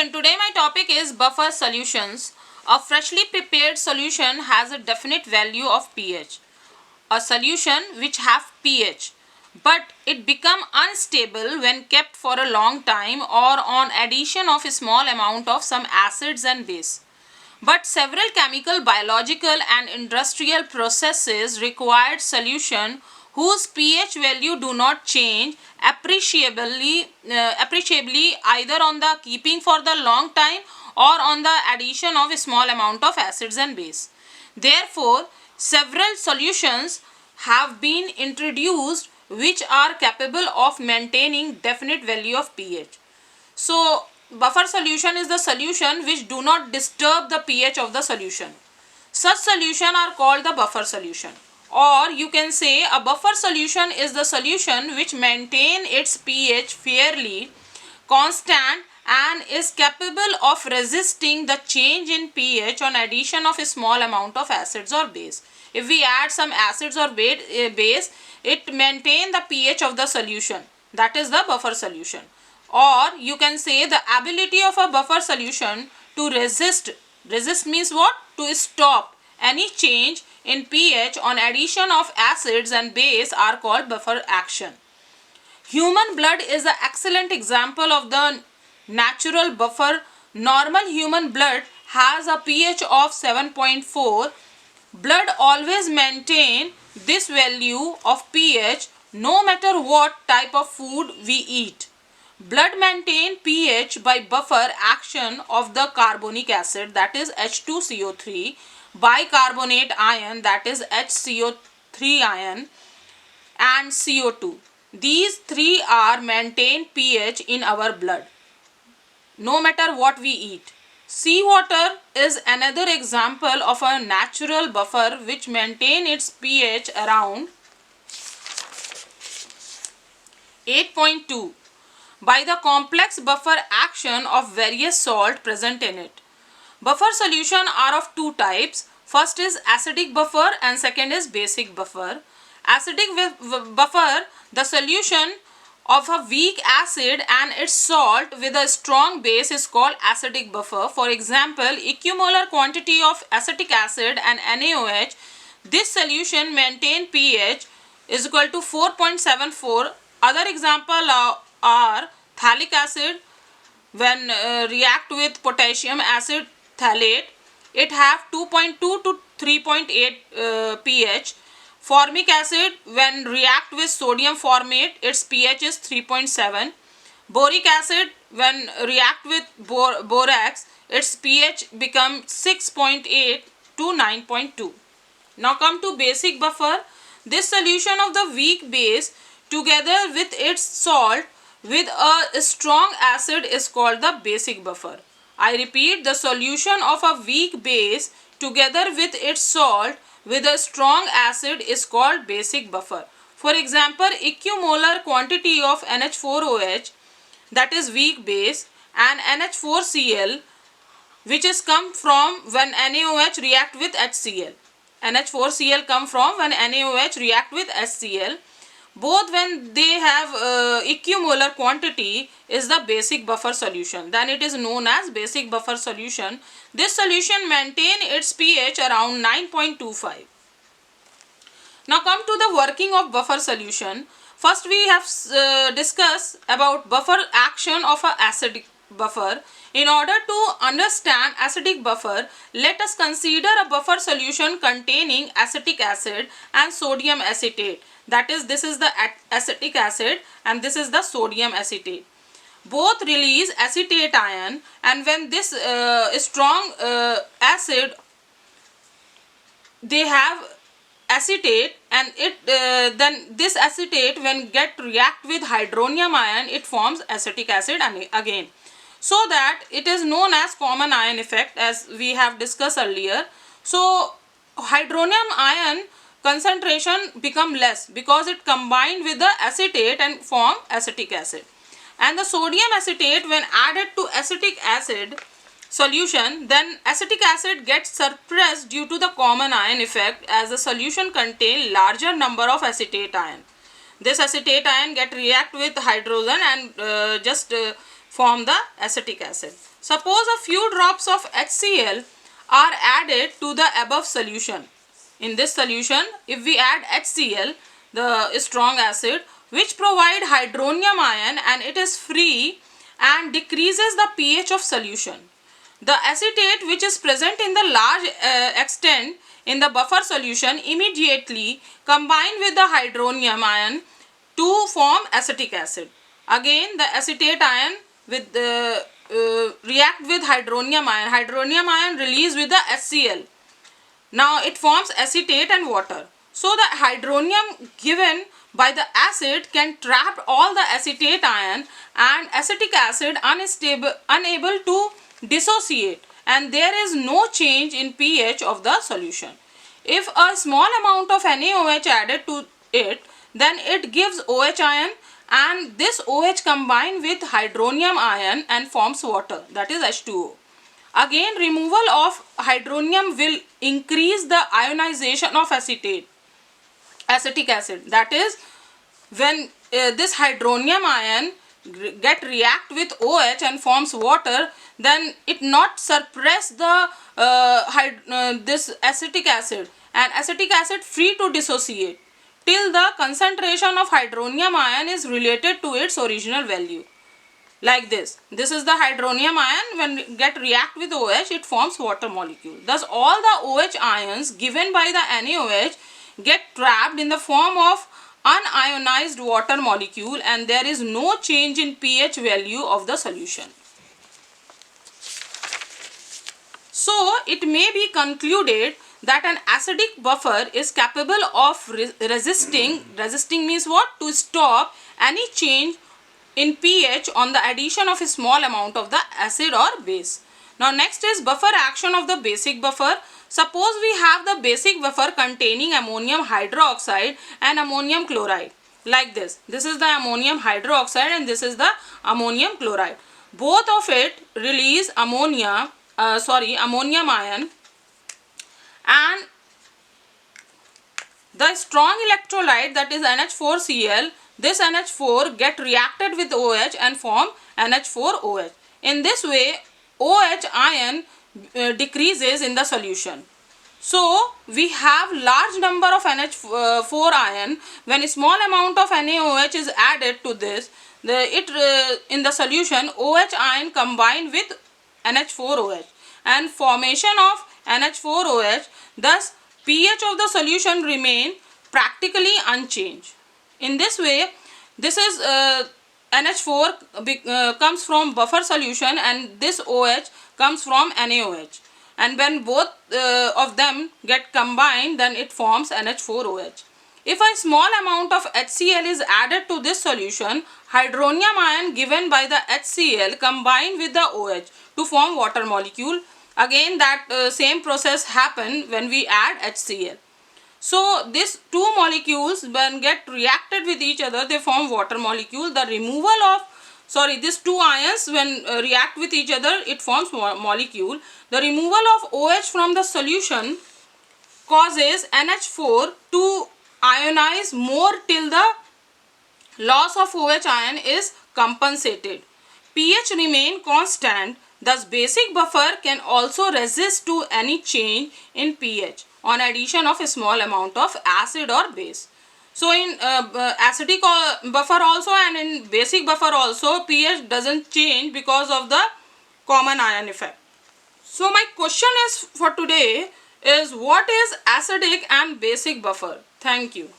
Student, today my topic is buffer solutions. A freshly prepared solution has a definite value of pH. A solution which have pH, but it become unstable when kept for a long time or on addition of a small amount of some acids and base. But several chemical, biological and industrial processes required solution whose pH value do not change appreciably either on the keeping for the long time or on the addition of a small amount of acids and base. Therefore, several solutions have been introduced which are capable of maintaining definite value of pH. So, buffer solution is the solution which do not disturb the pH of the solution. Such solution are called the buffer solution. Or you can say a buffer solution is the solution which maintain its pH fairly constant and is capable of resisting the change in pH on addition of a small amount of acids or base. If we add some acids or base, it maintain the pH of the solution. That is the buffer solution. Or you can say the ability of a buffer solution to resist means what? To stop any change in pH on addition of acids and base are called buffer action. Human blood is an excellent example of the natural buffer. Normal human blood has a pH of 7.4. Blood always maintain this value of pH no matter what type of food we eat. Blood maintain pH by buffer action of the carbonic acid, that is H2CO3, bicarbonate ion, that is HCO3 ion, and CO2. These three are maintain pH in our blood no matter what we eat. Seawater is another example of a natural buffer which maintain its pH around 8.2 by the complex buffer action of various salt present in it. Buffer solution are of two types. First is acidic buffer and second is basic buffer. Acidic buffer, the solution of a weak acid and its salt with a strong base is called acidic buffer. For example, equimolar quantity of acetic acid and NaOH. This solution maintain pH is equal to 4.74. Other example are phthalic acid when react with potassium acid phthalate, it have 2.2 to 3.8 pH. Formic acid when react with sodium formate, its pH is 3.7. Boric acid when react with borax, its pH become 6.8 to 9.2. Now come to basic buffer. This solution of the weak base together with its salt with a strong acid is called the basic buffer. I repeat, the solution of a weak base together with its salt with a strong acid is called basic buffer. For example, equimolar quantity of NH4OH, that is weak base, and NH4Cl, which is come from when NaOH react with HCl. NH4Cl come from when NaOH react with HCl. Both when they have equimolar quantity is the basic buffer solution. Then it is known as basic buffer solution. This solution maintain its pH around 9.25. Now come to the working of buffer solution. First we have discussed about buffer action of a acidic buffer. In order to understand acidic buffer, let us consider a buffer solution containing acetic acid and sodium acetate. That is, this is the acetic acid and this is the sodium acetate. Both release acetate ion, and when this strong acid, they have acetate, and it then this acetate when get react with hydronium ion, it forms acetic acid again. So that it is known as common ion effect, as we have discussed earlier. So hydronium ion concentration become less because it combined with the acetate and form acetic acid. And the sodium acetate when added to acetic acid solution, then acetic acid gets suppressed due to the common ion effect, as the solution contain larger number of acetate ion. This acetate ion get react with hydrogen and form the acetic acid. Suppose a few drops of HCl are added to the above solution. In this solution, if we add HCl, the strong acid, which provide hydronium ion, and it is free and decreases the pH of solution. The acetate which is present in the large extent in the buffer solution immediately combine with the hydronium ion to form acetic acid. Again, the acetate ion with react with hydronium ion. Hydronium ion release with the HCl. Now it forms acetate and water. So the hydronium given by the acid can trap all the acetate ion and acetic acid unable to dissociate, and there is no change in pH of the solution. If a small amount of NaOH added to it, then it gives OH ion, and this OH combine with hydronium ion and forms water, that is H2O. Again, removal of hydronium will increase the ionization of acetic acid. That is, when this hydronium ion react with OH and forms water, then it not suppress the this acetic acid, and acetic acid free to dissociate till the concentration of hydronium ion is related to its original value. Like this is the hydronium ion. When it react with OH, it forms water molecule. Thus all the OH ions given by the NaOH get trapped in the form of unionized water molecule, and there is no change in pH value of the solution. So it may be concluded that an acidic buffer is capable of resisting means what? To stop any change in pH on the addition of a small amount of the acid or base. Now next is buffer action of the basic buffer. Suppose we have the basic buffer containing ammonium hydroxide and ammonium chloride, like this. This is the ammonium hydroxide and this is the ammonium chloride. Both of it release ammonium ion, and the strong electrolyte, that is NH4Cl, this NH4 get reacted with OH and form NH4OH. In this way, OH ion decreases in the solution. So we have large number of NH4 ion. When a small amount of NaOH is added to this, in the solution, OH ion combine with NH4OH and formation of NH4OH. Thus pH of the solution remain practically unchanged. In this way, this is NH4 comes from buffer solution, and this OH comes from NaOH, and when both of them get combined, then it forms NH4OH. If a small amount of HCl is added to this solution, hydronium ion given by the HCl combine with the OH to form water molecule. Again, that same process happen when we add HCl. So these two molecules, when get reacted with each other, they form water molecule. The removal of these two ions, when react with each other, it forms molecule. The removal of OH from the solution causes NH4 to ionize more till the loss of OH ion is compensated. pH remain constant. Thus basic buffer can also resist to any change in pH on addition of a small amount of acid or base. So in acidic buffer also and in basic buffer also, pH doesn't change because of the common ion effect. So my question is for today is, what is acidic and basic buffer? Thank you.